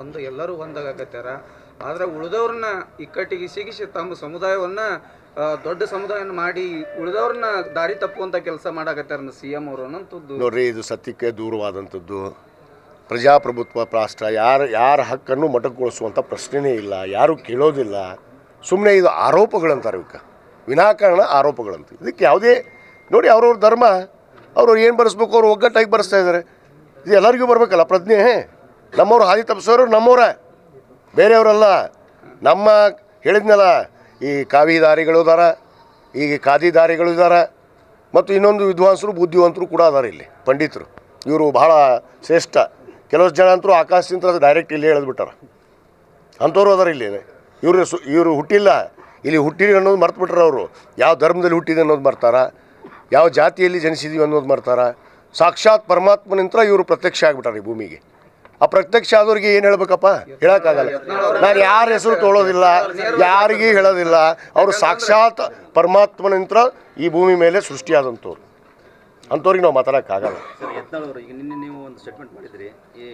ಒಂದು ಎಲ್ಲರೂ ಒಂದಾಗತ್ತಾರ. ಆದ್ರೆ ಉಳಿದವ್ರನ್ನ ಇಕ್ಕಟ್ಟಿಗೆ ಸಿಗಿಸಿ ತಮ್ಮ ಸಮುದಾಯವನ್ನ ದೊಡ್ಡ ಸಮುದಾಯನ ಮಾಡಿ ಉಳಿದವ್ರನ್ನ ದಾರಿ ತಪ್ಪುವಂತ ಕೆಲಸ ಮಾಡಾಕತ್ತಾರ CM ಅವರು ಅನ್ನೋಂಥದ್ದು. ನೋಡ್ರಿ, ಇದು ಸತ್ಯಕ್ಕೆ ದೂರವಾದಂಥದ್ದು. ಪ್ರಜಾಪ್ರಭುತ್ವ ರಾಷ್ಟ್ರ ಯಾರ ಹಕ್ಕನ್ನು ಮೊಟಕುಗೊಳಿಸುವಂಥ ಪ್ರಶ್ನೆನೇ ಇಲ್ಲ, ಯಾರೂ ಕೇಳೋದಿಲ್ಲ. ಸುಮ್ಮನೆ ಇದು ಆರೋಪಗಳಂತಾರೆ, ಇವಕ್ಕೆ ವಿನಾಕಾರಣ ಆರೋಪಗಳಂತ. ಇದಕ್ಕೆ ಯಾವುದೇ ನೋಡಿ, ಅವ್ರವ್ರ ಧರ್ಮ ಅವ್ರವ್ರು ಏನು ಬರೆಸ್ಬೇಕು ಅವ್ರು ಒಗ್ಗಟ್ಟಾಗಿ ಬರೆಸ್ತಾ ಇದ್ದಾರೆ. ಇದು ಎಲ್ಲರಿಗೂ ಬರಬೇಕಲ್ಲ ಪ್ರಜ್ಞೆ. ನಮ್ಮವ್ರು ಹಾದಿ ತಪ್ಪಿಸೋರು ನಮ್ಮವ್ರ, ಬೇರೆಯವರಲ್ಲ. ನಮ್ಮ ಹೇಳಿದ್ನಲ್ಲ, ಈ ಕಾವಿದಾರಿಗಳು ಇದಾರ, ಈಗ ಖಾದಿದಾರಿಗಳು ಇದ್ದಾರೆ, ಮತ್ತು ಇನ್ನೊಂದು ವಿದ್ವಾಂಸರು ಬುದ್ಧಿವಂತರು ಕೂಡ ಅದಾರೆ ಇಲ್ಲಿ, ಪಂಡಿತರು. ಇವರು ಭಾಳ ಶ್ರೇಷ್ಠ. ಕೆಲವು ಜನ ಅಂತರೂ ಆಕಾಶದಿಂದ ಡೈರೆಕ್ಟ್ ಇಲ್ಲಿ ಹೇಳಿದ್ಬಿಟ್ಟಾರ, ಅಂಥವ್ರು ಅದಾರ ಇಲ್ಲಿ. ಇವರು ಹುಟ್ಟಿಲ್ಲ, ಇಲ್ಲಿ ಹುಟ್ಟಿರಿ ಅನ್ನೋದು ಮರ್ತು ಬಿಟ್ರೆ. ಅವರು ಯಾವ ಧರ್ಮದಲ್ಲಿ ಹುಟ್ಟಿದೆ ಅನ್ನೋದು ಮರ್ತಾರ, ಯಾವ ಜಾತಿಯಲ್ಲಿ ಜನಿಸಿದೀವಿ ಅನ್ನೋದು ಮರ್ತಾರ. ಸಾಕ್ಷಾತ್ ಪರಮಾತ್ಮನಿಂದ ಇವರು ಪ್ರತ್ಯಕ್ಷ ಆಗಿಬಿಟ್ಟಾರೆ ಈ ಭೂಮಿಗೆ. ಆ ಪ್ರತ್ಯಕ್ಷ ಆದವ್ರಿಗೆ ಏನು ಹೇಳ್ಬೇಕಪ್ಪ, ಹೇಳೋಕ್ಕಾಗಲ್ಲ. ನಾನು ಯಾರ ಹೆಸರು ತೊಗೊಳೋದಿಲ್ಲ, ಯಾರಿಗೂ ಹೇಳೋದಿಲ್ಲ. ಅವರು ಸಾಕ್ಷಾತ್ ಪರಮಾತ್ಮನಿಂದ ಈ ಭೂಮಿ ಮೇಲೆ ಸೃಷ್ಟಿಯಾದಂಥವ್ರು. ಅಂಥವ್ರಿಗೆ ನಾವು ಮಾತಾಡೋಕ್ಕಾಗಲ್ಲ. ಸರ್, ಯತ್ನಾಳ್ ಅವರು ಈಗ ನಿನ್ನೆ ನೀವು ಒಂದು ಸ್ಟೇಟ್ಮೆಂಟ್ ಮಾಡಿದ್ರಿ. ಈ